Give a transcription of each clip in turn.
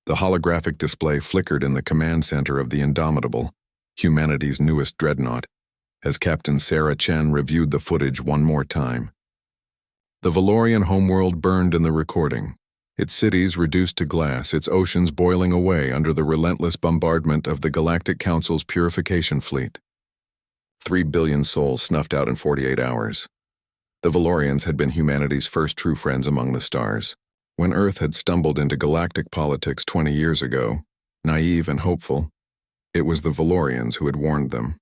The holographic display flickered in the command center of the Indomitable, humanity's newest dreadnought, as Captain Sarah Chen reviewed the footage one more time. The Valorian homeworld burned in the recording, its cities reduced to glass, its oceans boiling away under the relentless bombardment of the Galactic Council's purification fleet. 3 billion souls snuffed out in 48 hours. The Valorians had been humanity's first true friends among the stars. When Earth had stumbled into galactic politics 20 years ago, naive and hopeful, it was the Valorians who had warned them.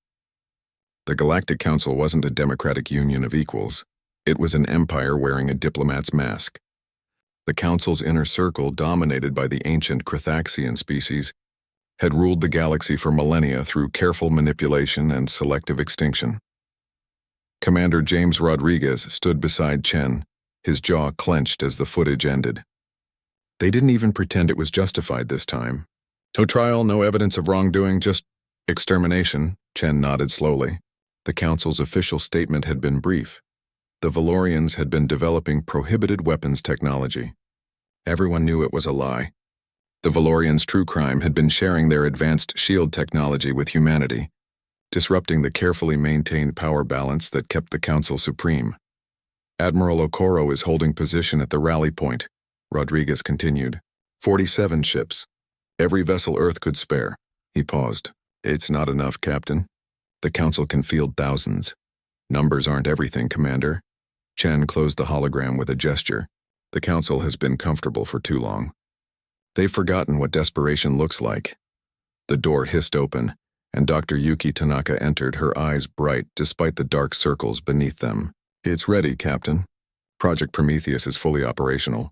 The Galactic Council wasn't a democratic union of equals. It was an empire wearing a diplomat's mask. The Council's inner circle, dominated by the ancient Crethaxian species, had ruled the galaxy for millennia through careful manipulation and selective extinction. Commander James Rodriguez stood beside Chen, his jaw clenched as the footage ended. They didn't even pretend it was justified this time. No trial, no evidence of wrongdoing, just extermination, Chen nodded slowly. The Council's official statement had been brief. The Valorians had been developing prohibited weapons technology. Everyone knew it was a lie. The Valorians' true crime had been sharing their advanced shield technology with humanity, disrupting the carefully maintained power balance that kept the Council supreme. Admiral Okoro is holding position at the rally point, Rodriguez continued. 47 ships. Every vessel Earth could spare. He paused. It's not enough, Captain. The Council can field thousands. Numbers aren't everything, Commander. Chen closed the hologram with a gesture. The Council has been comfortable for too long. They've forgotten what desperation looks like. The door hissed open, and Dr. Yuki Tanaka entered, her eyes bright despite the dark circles beneath them. It's ready, Captain. Project Prometheus is fully operational.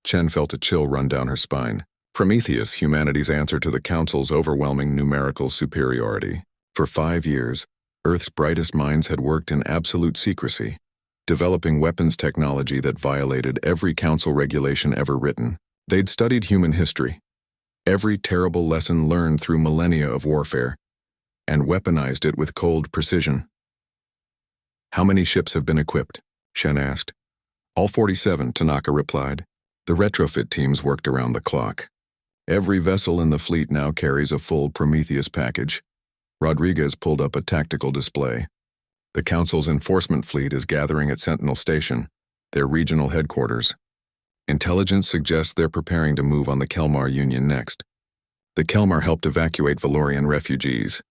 Chen felt a chill run down her spine. Prometheus, humanity's answer to the Council's overwhelming numerical superiority. For 5 years, Earth's brightest minds had worked in absolute secrecy, developing weapons technology that violated every Council regulation ever written. They'd studied human history, every terrible lesson learned through millennia of warfare, and weaponized it with cold precision. How many ships have been equipped? Chen asked. All 47, Tanaka replied. The retrofit teams worked around the clock. Every vessel in the fleet now carries a full Prometheus package. Rodriguez pulled up a tactical display. The Council's enforcement fleet is gathering at Sentinel Station, their regional headquarters. Intelligence suggests they're preparing to move on the Kelmar Union next. The Kelmar helped evacuate Valorian refugees.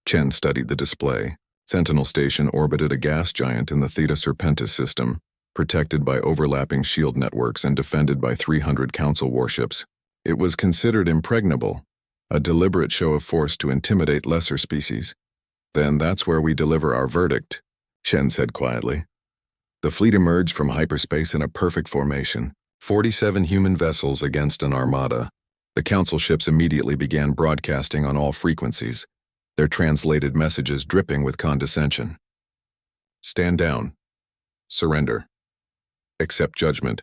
Chen studied the display. Sentinel Station orbited a gas giant in the Theta Serpentis system, protected by overlapping shield networks and defended by 300 Council warships. It was considered impregnable, a deliberate show of force to intimidate lesser species. Then that's where we deliver our verdict, Chen said quietly. The fleet emerged from hyperspace in a perfect formation, 47 human vessels against an armada. The Council ships immediately began broadcasting on all frequencies, their translated messages dripping with condescension. Stand down. Surrender. Accept judgment.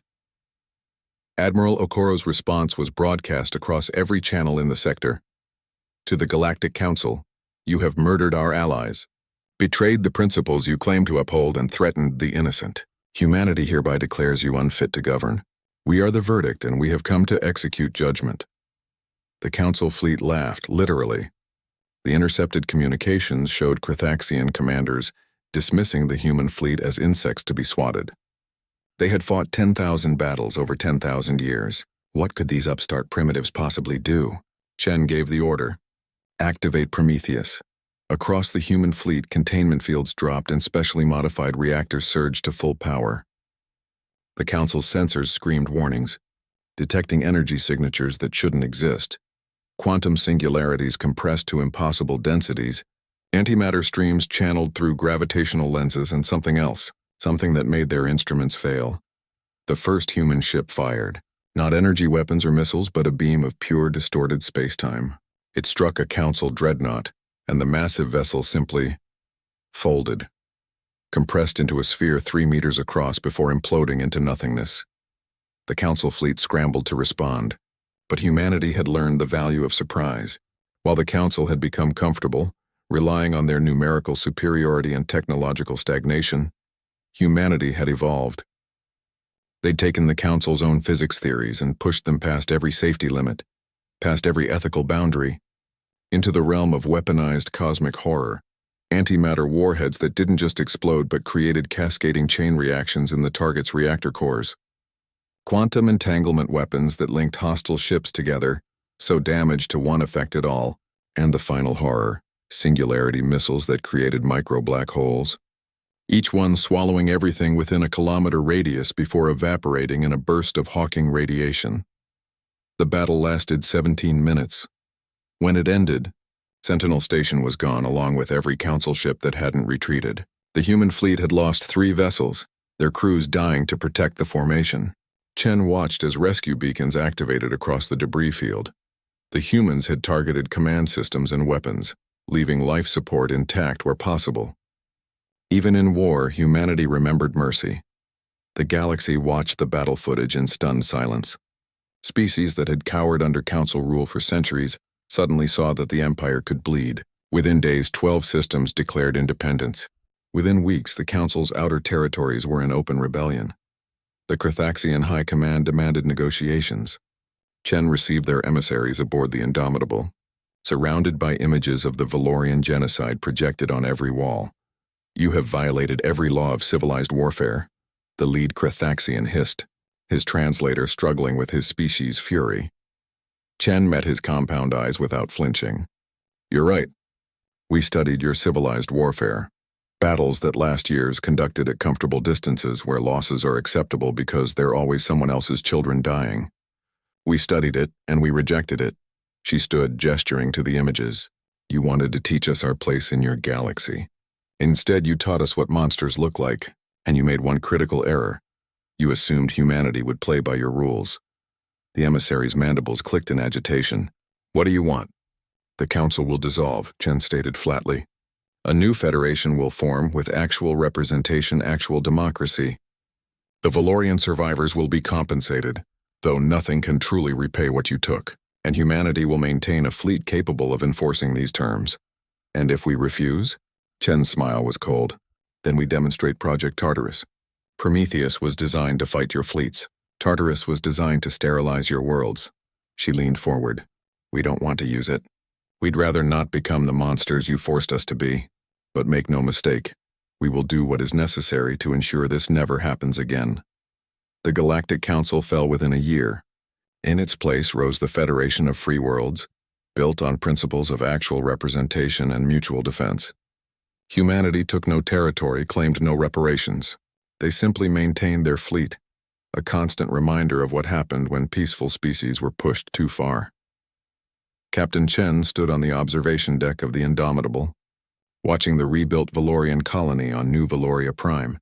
Admiral Okoro's response was broadcast across every channel in the sector. To the Galactic Council, you have murdered our allies, betrayed the principles you claim to uphold, and threatened the innocent. Humanity hereby declares you unfit to govern. We are the verdict, and we have come to execute judgment. The Council fleet laughed, literally. The intercepted communications showed Crethaxian commanders dismissing the human fleet as insects to be swatted. They had fought 10,000 battles over 10,000 years. What could these upstart primitives possibly do? Chen gave the order. Activate Prometheus. Across the human fleet, containment fields dropped and specially modified reactors surged to full power. The Council's sensors screamed warnings, detecting energy signatures that shouldn't exist. Quantum singularities compressed to impossible densities, antimatter streams channeled through gravitational lenses, and something else, something that made their instruments fail. The first human ship fired. Not energy weapons or missiles, but a beam of pure, distorted spacetime. It struck a Council dreadnought, and the massive vessel simply folded, compressed into a sphere 3 meters across before imploding into nothingness. The Council fleet scrambled to respond, but humanity had learned the value of surprise. While the Council had become comfortable, relying on their numerical superiority and technological stagnation, humanity had evolved. They'd taken the Council's own physics theories and pushed them past every safety limit, past every ethical boundary, into the realm of weaponized cosmic horror, antimatter warheads that didn't just explode but created cascading chain reactions in the target's reactor cores. Quantum entanglement weapons that linked hostile ships together, so damage to one affected all, and the final horror, singularity missiles that created micro-black holes, each one swallowing everything within a kilometer radius before evaporating in a burst of Hawking radiation. The battle lasted 17 minutes. When it ended, Sentinel Station was gone along with every council ship that hadn't retreated. The human fleet had lost 3 vessels, their crews dying to protect the formation. Chen watched as rescue beacons activated across the debris field. The humans had targeted command systems and weapons, leaving life support intact where possible. Even in war, humanity remembered mercy. The galaxy watched the battle footage in stunned silence. Species that had cowered under council rule for centuries suddenly saw that the Empire could bleed. Within days, 12 systems declared independence. Within weeks, the Council's outer territories were in open rebellion. The Carthaxian High Command demanded negotiations. Chen received their emissaries aboard the Indomitable, surrounded by images of the Valorian genocide projected on every wall. "You have violated every law of civilized warfare," the lead Carthaxian hissed, his translator struggling with his species' fury. Chen met his compound eyes without flinching. "You're right. We studied your civilized warfare. Battles that last years conducted at comfortable distances where losses are acceptable because there are always someone else's children dying. We studied it, and we rejected it." She stood, gesturing to the images. "You wanted to teach us our place in your galaxy. Instead, you taught us what monsters look like, and you made one critical error. You assumed humanity would play by your rules." The emissary's mandibles clicked in agitation. "What do you want?" "The council will dissolve," Chen stated flatly. "A new federation will form with actual representation, actual democracy. The Valorian survivors will be compensated, though nothing can truly repay what you took, and humanity will maintain a fleet capable of enforcing these terms. And if we refuse?" Chen's smile was cold. "Then we demonstrate Project Tartarus. Prometheus was designed to fight your fleets. Tartarus was designed to sterilize your worlds." She leaned forward. "We don't want to use it. We'd rather not become the monsters you forced us to be. But make no mistake, we will do what is necessary to ensure this never happens again." The Galactic Council fell within a year. In its place rose the Federation of Free Worlds, built on principles of actual representation and mutual defense. Humanity took no territory, claimed no reparations. They simply maintained their fleet, a constant reminder of what happened when peaceful species were pushed too far. Captain Chen stood on the observation deck of the Indomitable, watching the rebuilt Valorian colony on New Valoria Prime.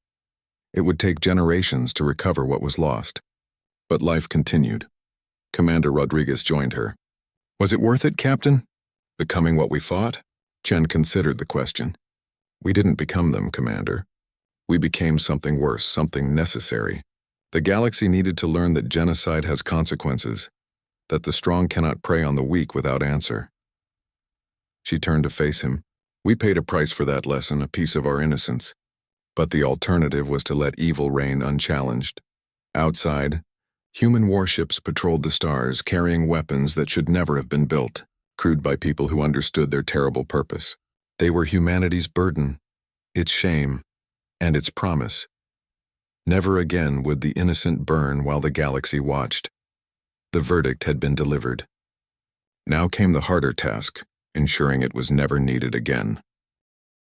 It would take generations to recover what was lost. But life continued. Commander Rodriguez joined her. "Was it worth it, Captain? Becoming what we fought?" Chen considered the question. "We didn't become them, Commander. We became something worse, something necessary. The galaxy needed to learn that genocide has consequences, that the strong cannot prey on the weak without answer." She turned to face him. "We paid a price for that lesson, a piece of our innocence. But the alternative was to let evil reign unchallenged. Outside, human warships patrolled the stars, carrying weapons that should never have been built, crewed by people who understood their terrible purpose. They were humanity's burden, its shame, and its promise. Never again would the innocent burn while the galaxy watched. The verdict had been delivered. Now came the harder task, ensuring it was never needed again.